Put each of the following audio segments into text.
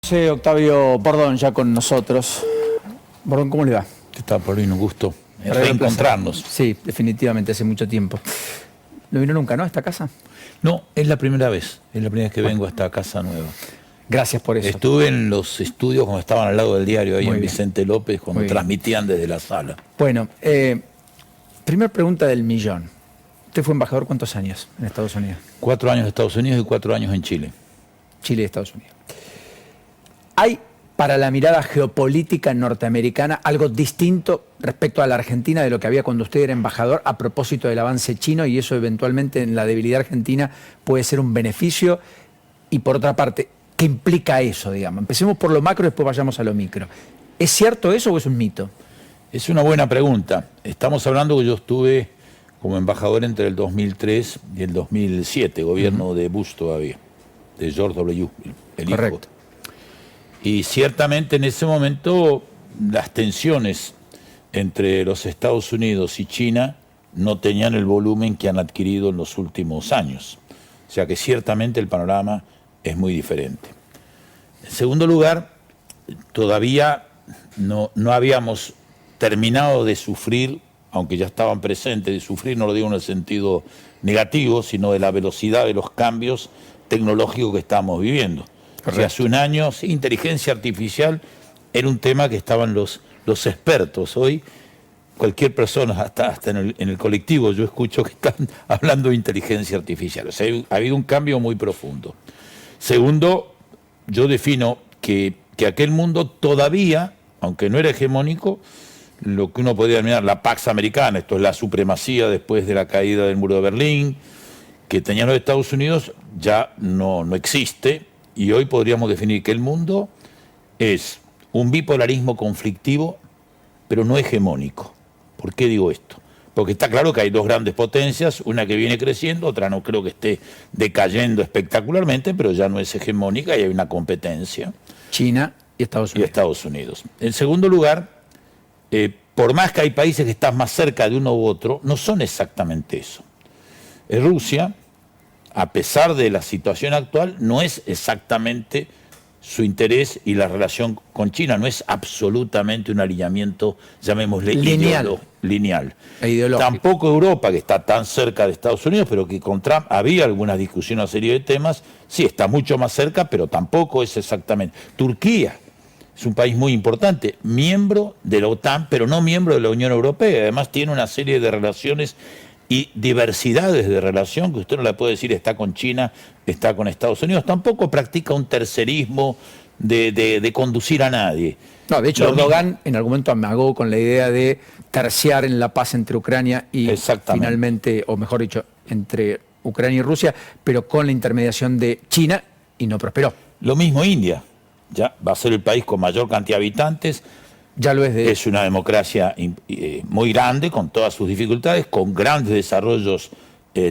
Sí, Octavio Bordón ya con nosotros. Bordón, ¿cómo le va? ¿Qué tal, Paulino? Un gusto reencontrarnos. Sí, definitivamente, hace mucho tiempo. ¿No vino nunca, no, a esta casa? No, es la primera vez que vengo a esta casa nueva. Gracias por eso. Estuve en los estudios cuando estaban al lado del diario, ahí Muy en bien. Vicente López, cuando transmitían desde la sala. Bueno, primera pregunta del millón. ¿Usted fue embajador cuántos años en Estados Unidos? 4 años en Estados Unidos y 4 años en Chile. Chile y Estados Unidos. ¿Hay para la mirada geopolítica norteamericana algo distinto respecto a la Argentina de lo que había cuando usted era embajador a propósito del avance chino y eso eventualmente en la debilidad argentina puede ser un beneficio? Y por otra parte, ¿qué implica eso, digamos? Empecemos por lo macro y después vayamos a lo micro. ¿Es cierto eso o es un mito? Es una buena pregunta. Estamos hablando que yo estuve como embajador entre el 2003 y el 2007, gobierno de Bush todavía, de George W. el hijo. Correcto. Y ciertamente en ese momento las tensiones entre los Estados Unidos y China no tenían el volumen que han adquirido en los últimos años. O sea que ciertamente el panorama es muy diferente. En segundo lugar, todavía no habíamos terminado de sufrir, aunque ya estaban presentes, de sufrir no lo digo en el sentido negativo, sino de la velocidad de los cambios tecnológicos que estamos viviendo. O sea, hace un año, sí, inteligencia artificial era un tema que estaban los expertos. Hoy cualquier persona, hasta en el colectivo, yo escucho que están hablando de inteligencia artificial. O sea, ha habido un cambio muy profundo. Segundo, yo defino que aquel mundo todavía, aunque no era hegemónico, lo que uno podría denominar la Pax Americana, esto es la supremacía después de la caída del muro de Berlín, que tenían los Estados Unidos, ya no existe. Y hoy podríamos definir que el mundo es un bipolarismo conflictivo, pero no hegemónico. ¿Por qué digo esto? Porque está claro que hay dos grandes potencias, una que viene creciendo, otra no creo que esté decayendo espectacularmente, pero ya no es hegemónica y hay una competencia. China y Estados Unidos. Y Estados Unidos. En segundo lugar, por más que hay países que están más cerca de uno u otro, no son exactamente eso. Rusia, a pesar de la situación actual, no es exactamente su interés y la relación con China, no es absolutamente un alineamiento, llamémosle, lineal. E ideológico. Tampoco Europa, que está tan cerca de Estados Unidos, pero que con Trump había algunas discusiones, una serie de temas, sí, está mucho más cerca, pero tampoco es exactamente. Turquía es un país muy importante, miembro de la OTAN, pero no miembro de la Unión Europea, además tiene una serie de relaciones y diversidades de relación que usted no le puede decir está con China, está con Estados Unidos. Tampoco practica un tercerismo de conducir a nadie. No, de hecho, Erdogan en algún momento amagó con la idea de terciar en la paz entre Ucrania y finalmente, o mejor dicho, entre Ucrania y Rusia, pero con la intermediación de China y no prosperó. Lo mismo India, ya va a ser el país con mayor cantidad de habitantes. Ya lo es de... Es una democracia muy grande, con todas sus dificultades, con grandes desarrollos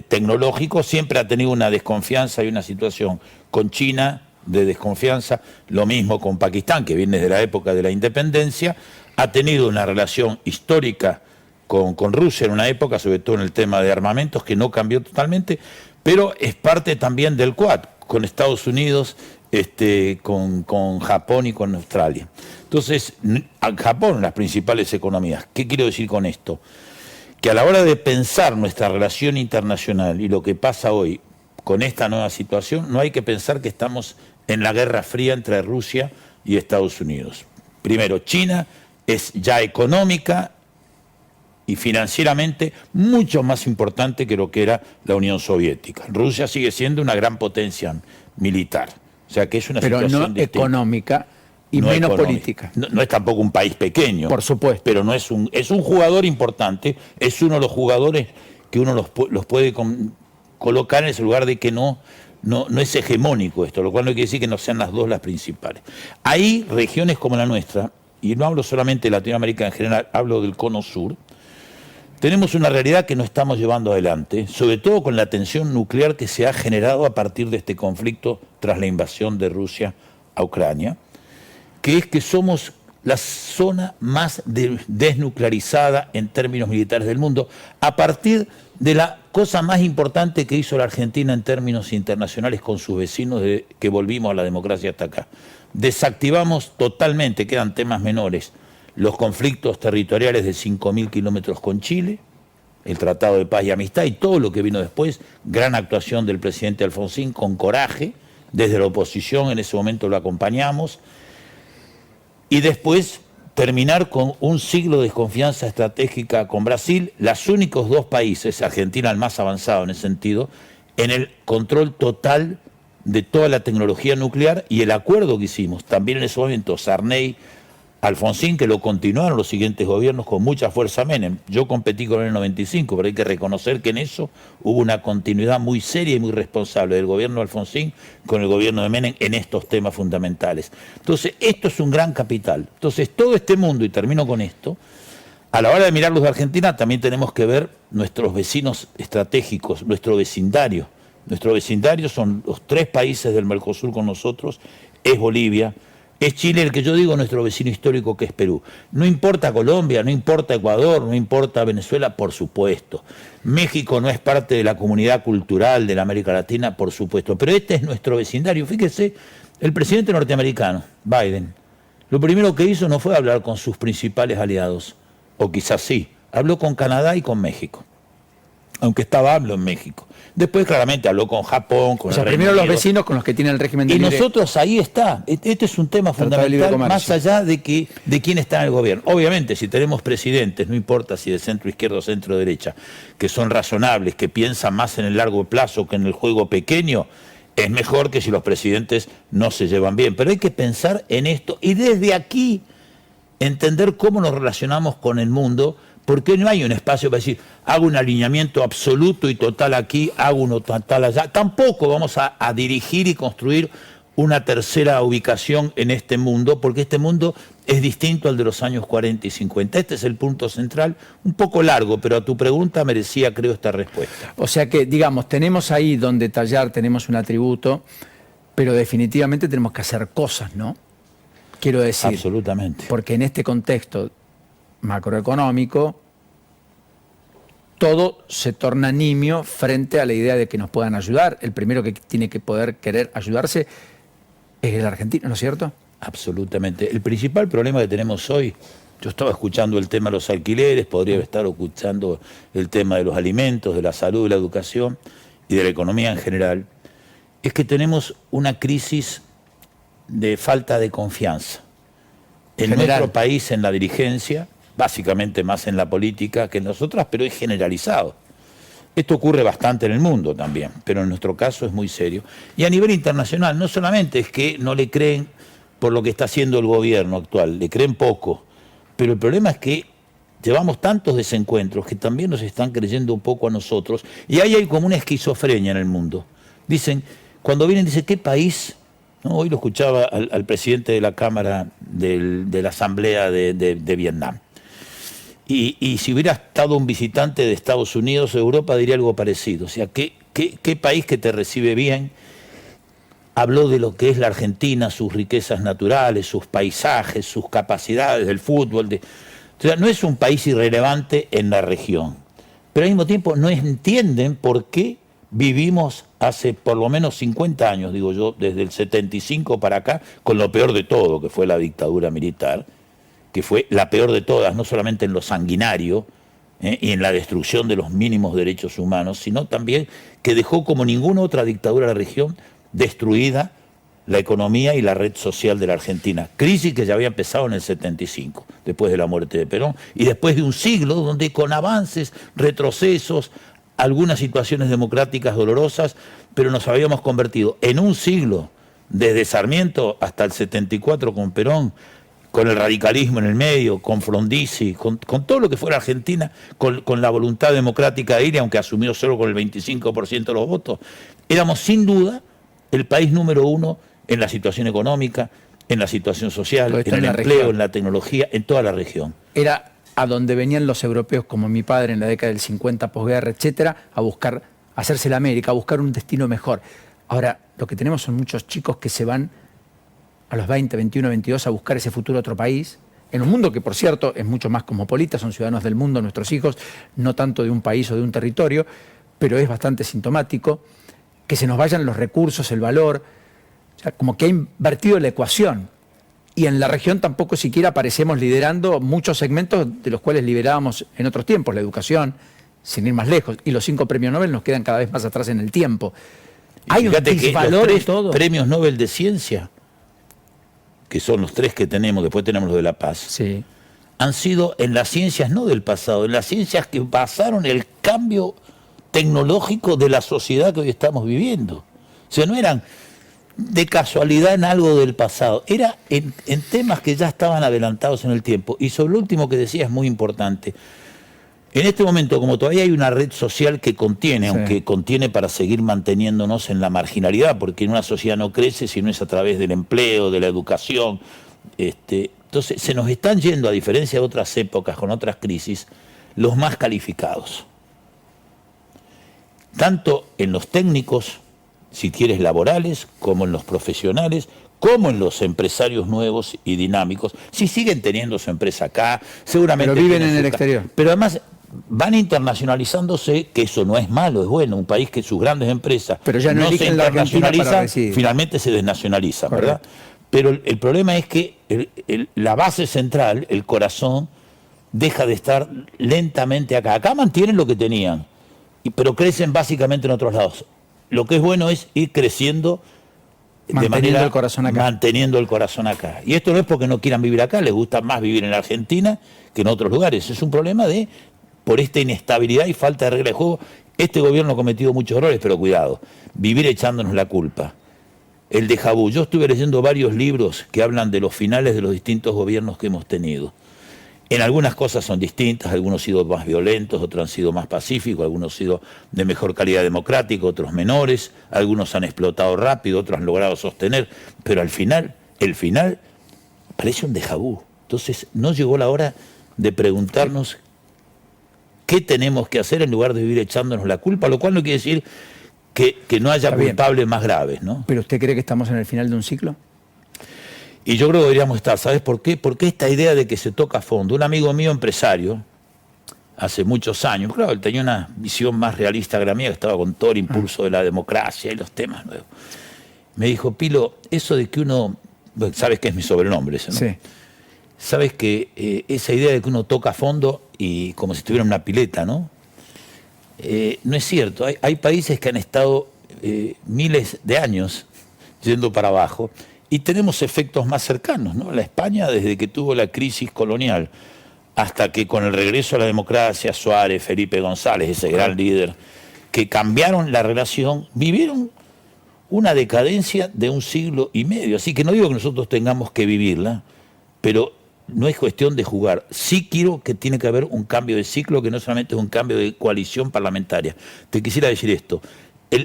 tecnológicos. Siempre ha tenido una desconfianza y una situación con China de desconfianza. Lo mismo con Pakistán, que viene de la época de la independencia. Ha tenido una relación histórica con Rusia en una época, sobre todo en el tema de armamentos, que no cambió totalmente, pero es parte también del Quad, con Estados Unidos, con Japón y con Australia. Entonces, Japón, las principales economías. ¿Qué quiero decir con esto? Que a la hora de pensar nuestra relación internacional y lo que pasa hoy con esta nueva situación, no hay que pensar que estamos en la Guerra Fría entre Rusia y Estados Unidos. Primero, China es ya económica y financieramente mucho más importante que lo que era la Unión Soviética. Rusia sigue siendo una gran potencia militar. O sea que es una situación no distinta. Económica y no menos política. No es tampoco un país pequeño. Por supuesto. Pero no es un jugador importante, es uno de los jugadores que uno los puede colocar en ese lugar de que no es hegemónico esto, lo cual no quiere decir que no sean las dos las principales. Hay regiones como la nuestra, y no hablo solamente de Latinoamérica en general, hablo del cono sur. Tenemos una realidad que no estamos llevando adelante, sobre todo con la tensión nuclear que se ha generado a partir de este conflicto tras la invasión de Rusia a Ucrania, que es que somos la zona más desnuclearizada en términos militares del mundo, a partir de la cosa más importante que hizo la Argentina en términos internacionales con sus vecinos desde que volvimos a la democracia hasta acá. Desactivamos totalmente, quedan temas menores, los conflictos territoriales de 5.000 kilómetros con Chile, el Tratado de Paz y Amistad y todo lo que vino después, gran actuación del presidente Alfonsín con coraje, desde la oposición en ese momento lo acompañamos, y después terminar con un siglo de desconfianza estratégica con Brasil, los únicos dos países, Argentina el más avanzado en ese sentido, en el control total de toda la tecnología nuclear y el acuerdo que hicimos, también en ese momento Sarney, Alfonsín, que lo continuaron los siguientes gobiernos con mucha fuerza Menem. Yo competí con él en el 95, pero hay que reconocer que en eso hubo una continuidad muy seria y muy responsable del gobierno de Alfonsín con el gobierno de Menem en estos temas fundamentales. Entonces, esto es un gran capital. Entonces, todo este mundo, y termino con esto, a la hora de mirar los de Argentina, también tenemos que ver nuestros vecinos estratégicos, nuestro vecindario. Nuestro vecindario son los 3 países del Mercosur con nosotros, es Bolivia, es Chile, el que yo digo nuestro vecino histórico, que es Perú. No importa Colombia, no importa Ecuador, no importa Venezuela, por supuesto. México no es parte de la comunidad cultural de la América Latina, por supuesto. Pero este es nuestro vecindario. Fíjese, el presidente norteamericano, Biden, lo primero que hizo no fue hablar con sus principales aliados, o quizás sí, habló con Canadá y con México. Aunque estaba AMLO en México. Después claramente habló con Japón, con o sea, el Reino primero los Unido. vecinos con los que tienen el régimen de Y libre... nosotros ahí está. Este es un tema fundamental, más allá de quién está en el gobierno. Obviamente, si tenemos presidentes, no importa si de centro izquierda o centro derecha, que son razonables, que piensan más en el largo plazo que en el juego pequeño, es mejor que si los presidentes no se llevan bien. Pero hay que pensar en esto y desde aquí entender cómo nos relacionamos con el mundo, porque no hay un espacio para decir, hago un alineamiento absoluto y total aquí, hago uno total allá. Tampoco vamos a dirigir y construir una tercera ubicación en este mundo, porque este mundo es distinto al de los años 40 y 50. Este es el punto central, un poco largo, pero a tu pregunta merecía, creo, esta respuesta. O sea que, digamos, tenemos ahí donde tallar, tenemos un atributo, pero definitivamente tenemos que hacer cosas, ¿no? Quiero decir. Absolutamente. Porque en este contexto macroeconómico, todo se torna nimio frente a la idea de que nos puedan ayudar. El primero que tiene que poder querer ayudarse es el argentino, ¿no es cierto? Absolutamente. El principal problema que tenemos hoy, yo estaba escuchando el tema de los alquileres, podría estar escuchando el tema de los alimentos, de la salud, de la educación y de la economía en general, es que tenemos una crisis de falta de confianza en nuestro país, en la dirigencia, básicamente más en la política que en las otras, pero es generalizado. Esto ocurre bastante en el mundo también, pero en nuestro caso es muy serio. Y a nivel internacional, no solamente es que no le creen por lo que está haciendo el gobierno actual, le creen poco, pero el problema es que llevamos tantos desencuentros que también nos están creyendo un poco a nosotros, y ahí hay como una esquizofrenia en el mundo. Dicen, cuando vienen, dicen, ¿qué país? ¿No? Hoy lo escuchaba al presidente de la Cámara de la Asamblea de Vietnam. Y si hubiera estado un visitante de Estados Unidos o Europa, diría algo parecido. O sea, ¿qué país que te recibe bien? Habló de lo que es la Argentina, sus riquezas naturales, sus paisajes, sus capacidades del fútbol. O sea, no es un país irrelevante en la región. Pero al mismo tiempo no entienden por qué vivimos hace por lo menos 50 años, digo yo, desde el 75 para acá, con lo peor de todo, que fue la dictadura militar, que fue la peor de todas, no solamente en lo sanguinario y en la destrucción de los mínimos derechos humanos, sino también que dejó como ninguna otra dictadura de la región destruida la economía y la red social de la Argentina. Crisis que ya había empezado en el 75, después de la muerte de Perón, y después de un siglo donde con avances, retrocesos, algunas situaciones democráticas dolorosas, pero nos habíamos convertido en un siglo, desde Sarmiento hasta el 74 con Perón, con el radicalismo en el medio, con Frondizi, con todo lo que fuera Argentina, con la voluntad democrática de ir, y aunque asumió solo con el 25% de los votos, éramos sin duda el país número 1 en la situación económica, en la situación social, en el empleo, en la tecnología, en toda la región. Era a donde venían los europeos, como mi padre en la década del 50, posguerra, etcétera, a buscar, a hacerse la América, a buscar un destino mejor. Ahora, lo que tenemos son muchos chicos que se van a los 20, 21, 22 a buscar ese futuro a otro país en un mundo que, por cierto, es mucho más cosmopolita, son ciudadanos del mundo nuestros hijos, no tanto de un país o de un territorio, pero es bastante sintomático, que se nos vayan los recursos, el valor, o sea, como que ha invertido la ecuación. Y en la región tampoco siquiera aparecemos liderando muchos segmentos de los cuales liderábamos en otros tiempos, la educación, sin ir más lejos, y los 5 premios Nobel nos quedan cada vez más atrás en el tiempo. Hay un disvalor de todo. Premios Nobel de Ciencia, que son los 3 que tenemos, después tenemos los de La Paz, Sí. han sido en las ciencias no del pasado, en las ciencias que basaron el cambio tecnológico de la sociedad que hoy estamos viviendo. O sea, no eran de casualidad en algo del pasado, era en temas que ya estaban adelantados en el tiempo. Y sobre lo último que decía es muy importante. En este momento, como todavía hay una red social que contiene, Sí. aunque contiene para seguir manteniéndonos en la marginalidad, porque en una sociedad no crece si no es a través del empleo, de la educación. Entonces, se nos están yendo, a diferencia de otras épocas, con otras crisis, los más calificados. Tanto en los técnicos, si quieres laborales, como en los profesionales, como en los empresarios nuevos y dinámicos. Si siguen teniendo su empresa acá, seguramente... Pero viven tienen en el su exterior. Pero además van internacionalizándose, que eso no es malo, es bueno. Un país que sus grandes empresas Pero ya no se eligen la Argentina para internacionalizan, residir. finalmente se desnacionaliza, Correcto. ¿verdad? Pero el problema es que la base central, el corazón, deja de estar lentamente acá. Acá mantienen lo que tenían, pero crecen básicamente en otros lados. Lo que es bueno es ir creciendo Manteniendo el corazón acá. manteniendo el corazón acá. Y esto no es porque no quieran vivir acá, les gusta más vivir en la Argentina que en otros lugares. Es un problema por esta inestabilidad y falta de regla de juego. Este gobierno ha cometido muchos errores, pero cuidado, vivir echándonos la culpa. El déjà vu. Yo estuve leyendo varios libros que hablan de los finales de los distintos gobiernos que hemos tenido. En algunas cosas son distintas, algunos han sido más violentos, otros han sido más pacíficos, algunos han sido de mejor calidad democrática, otros menores, algunos han explotado rápido, otros han logrado sostener, pero al final, el final parece un déjà vu. Entonces, no llegó la hora de preguntarnos qué tenemos que hacer en lugar de vivir echándonos la culpa, lo cual no quiere decir que no haya Está bien. culpables más graves, ¿no? ¿Pero usted cree que estamos en el final de un ciclo? Y yo creo que deberíamos estar, ¿sabes por qué? Porque esta idea de que se toca a fondo. Un amigo mío empresario, hace muchos años, claro, él tenía una visión más realista que la mía, que estaba con todo el impulso de la democracia y los temas nuevos. Me dijo, Pilo, eso de que uno, bueno, sabes que es mi sobrenombre ese, ¿no? Sí. Sabes que esa idea de que uno toca a fondo y como si estuviera en una pileta, ¿no? No es cierto. Hay países que han estado miles de años yendo para abajo y tenemos efectos más cercanos, ¿no? La España, desde que tuvo la crisis colonial hasta que con el regreso a la democracia, Suárez, Felipe González, ese gran líder, que cambiaron la relación, vivieron una decadencia de 1 siglo y medio. Así que no digo que nosotros tengamos que vivirla, pero no es cuestión de jugar. Sí quiero que tiene que haber un cambio de ciclo, que no solamente es un cambio de coalición parlamentaria. Te quisiera decir esto.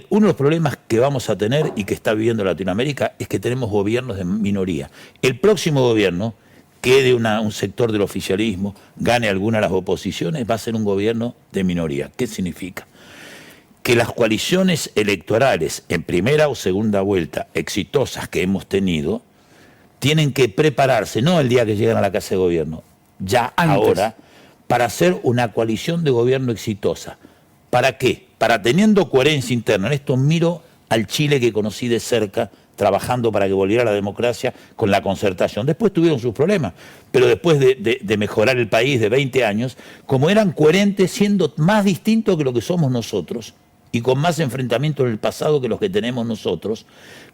Uno de los problemas que vamos a tener y que está viviendo Latinoamérica es que tenemos gobiernos de minoría. El próximo gobierno, quede un sector del oficialismo, gane alguna de las oposiciones, va a ser un gobierno de minoría. ¿Qué significa? Que las coaliciones electorales en primera o segunda vuelta exitosas que hemos tenido tienen que prepararse, no el día que llegan a la Casa de Gobierno, ya Antes. ahora, para hacer una coalición de gobierno exitosa. ¿Para qué? Para teniendo coherencia interna. En esto miro al Chile que conocí de cerca, trabajando para que volviera la democracia con la concertación. Después tuvieron sus problemas, pero después de mejorar el país de 20 años, como eran coherentes, siendo más distintos que lo que somos nosotros, y con más enfrentamiento en el pasado que los que tenemos nosotros,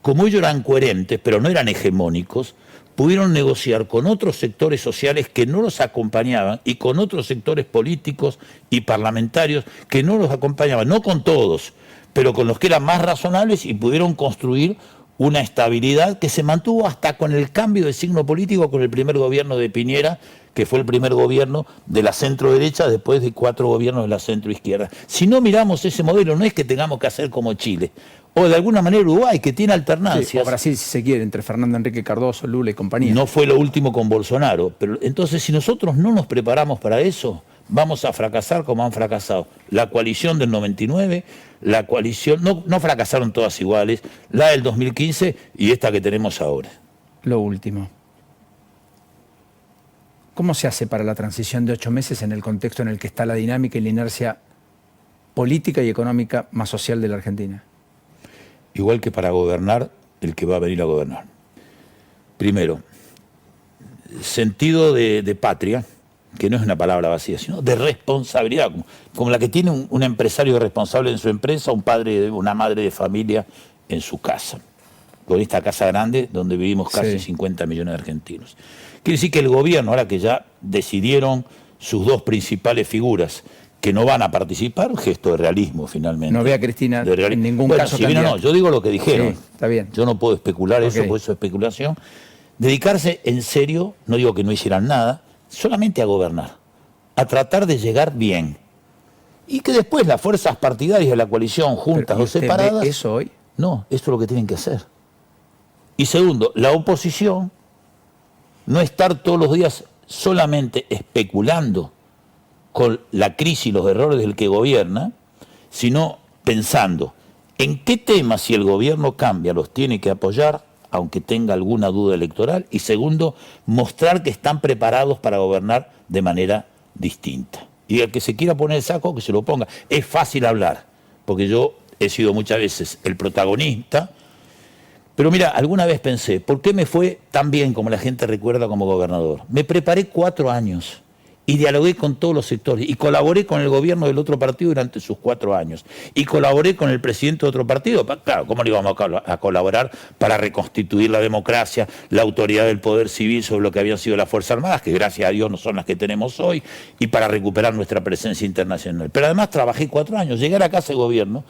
como ellos eran coherentes, pero no eran hegemónicos, pudieron negociar con otros sectores sociales que no los acompañaban y con otros sectores políticos y parlamentarios que no los acompañaban, no con todos, pero con los que eran más razonables, y pudieron construir una estabilidad que se mantuvo hasta con el cambio de signo político con el primer gobierno de Piñera, que fue el primer gobierno de la centro-derecha después de 4 gobiernos de la centro-izquierda. Si no miramos ese modelo, no es que tengamos que hacer como Chile, o de alguna manera Uruguay, que tiene alternancias. Sí, o Brasil, si se quiere, entre Fernando Enrique Cardoso, Lula y compañía. No fue lo último con Bolsonaro, pero entonces si nosotros no nos preparamos para eso, vamos a fracasar como han fracasado. La coalición del 99, la coalición, no fracasaron todas iguales, la del 2015 y esta que tenemos ahora. Lo último. ¿Cómo se hace para la transición de 8 meses en el contexto en el que está la dinámica y la inercia política y económica más social de la Argentina? Igual que para gobernar el que va a venir a gobernar. Primero, sentido de patria, que no es una palabra vacía, sino de responsabilidad, como la que tiene un empresario responsable en su empresa, un padre, una madre de familia en su casa, con esta casa grande donde vivimos casi 50 millones de argentinos. Quiere decir que el gobierno, ahora que ya decidieron sus dos principales figuras, que no van a participar, gesto de realismo finalmente. No ve a Cristina en ningún caso si vino, no, yo digo lo que dijeron. Sí, está bien. Yo no puedo especular eso, porque eso es especulación. Dedicarse en serio, no digo que no hicieran nada, solamente a gobernar, a tratar de llegar bien. Y que después las fuerzas partidarias de la coalición, juntas o separadas... ¿Ve eso hoy? No, esto es lo que tienen que hacer. Y segundo, la oposición, no estar todos los días solamente especulando con la crisis y los errores del que gobierna, sino pensando en qué temas, si el gobierno cambia, los tiene que apoyar, aunque tenga alguna duda electoral, y segundo, mostrar que están preparados para gobernar de manera distinta. Y el que se quiera poner el saco, que se lo ponga. Es fácil hablar, porque yo he sido muchas veces el protagonista, pero mira, alguna vez pensé, ¿por qué me fue tan bien como la gente recuerda como gobernador? Me preparé 4 años y dialogué con todos los sectores y colaboré con el gobierno del otro partido durante sus 4 años y colaboré con el presidente de otro partido. Claro, ¿cómo le íbamos a colaborar para reconstituir la democracia, la autoridad del poder civil sobre lo que habían sido las Fuerzas Armadas, que gracias a Dios no son las que tenemos hoy, y para recuperar nuestra presencia internacional? Pero además trabajé 4 años, llegué a la casa de gobierno,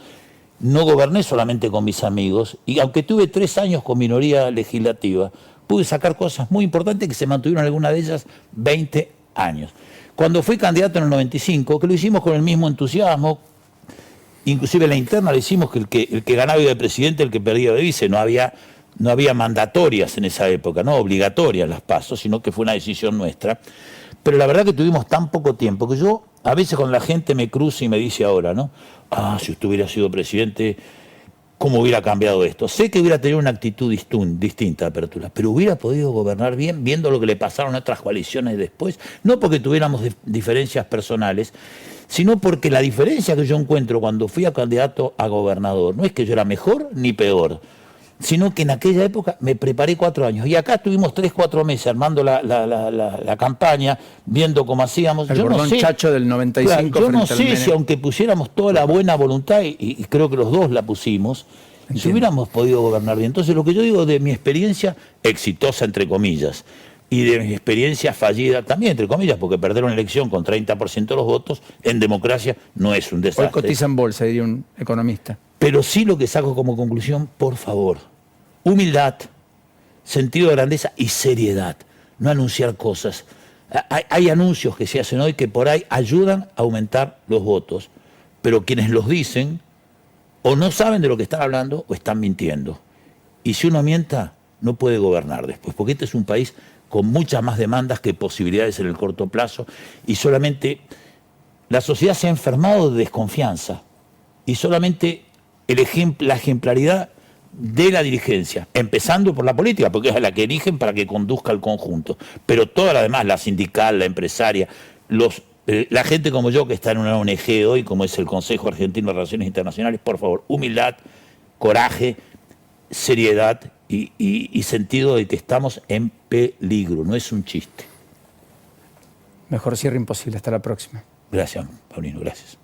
no goberné solamente con mis amigos, y aunque tuve 3 años con minoría legislativa, pude sacar cosas muy importantes que se mantuvieron, algunas de ellas 20 años. Cuando fui candidato en el 95, que lo hicimos con el mismo entusiasmo, inclusive en la interna le hicimos que el que ganaba de presidente, el que perdía de vice, no había mandatorias en esa época, no obligatorias las pasos, sino que fue una decisión nuestra. Pero la verdad que tuvimos tan poco tiempo que yo, a veces cuando la gente me cruza y me dice ahora, ¿no? Si usted hubiera sido presidente, ¿cómo hubiera cambiado esto? Sé que hubiera tenido una actitud distinta, Apertura, pero hubiera podido gobernar bien viendo lo que le pasaron a otras coaliciones después, no porque tuviéramos diferencias personales, sino porque la diferencia que yo encuentro cuando fui a candidato a gobernador no es que yo era mejor ni peor, sino que en aquella época me preparé 4 años. Y acá estuvimos 3, 4 meses armando la campaña, viendo cómo hacíamos. El bordón chacho del 95. Claro, yo no sé si aunque pusiéramos toda la buena voluntad, y creo que los dos la pusimos, si hubiéramos podido gobernar bien. Entonces lo que yo digo de mi experiencia exitosa, entre comillas, y de mi experiencia fallida, también entre comillas, porque perder una elección con 30% de los votos, en democracia no es un desastre. Hoy cotiza en bolsa, diría un economista. Pero sí lo que saco como conclusión, por favor, humildad, sentido de grandeza y seriedad. No anunciar cosas. Hay anuncios que se hacen hoy que por ahí ayudan a aumentar los votos, pero quienes los dicen o no saben de lo que están hablando o están mintiendo. Y si uno mienta, no puede gobernar después, porque este es un país con muchas más demandas que posibilidades en el corto plazo, y solamente la sociedad se ha enfermado de desconfianza, y solamente la ejemplaridad de la dirigencia, empezando por la política, porque es la que eligen para que conduzca el conjunto, pero toda la demás, la sindical, la empresaria, la gente como yo que está en una ONG hoy, como es el Consejo Argentino de Relaciones Internacionales, por favor, humildad, coraje, seriedad y sentido de que estamos en peligro, no es un chiste. Mejor cierre imposible, hasta la próxima. Gracias, Paulino, gracias.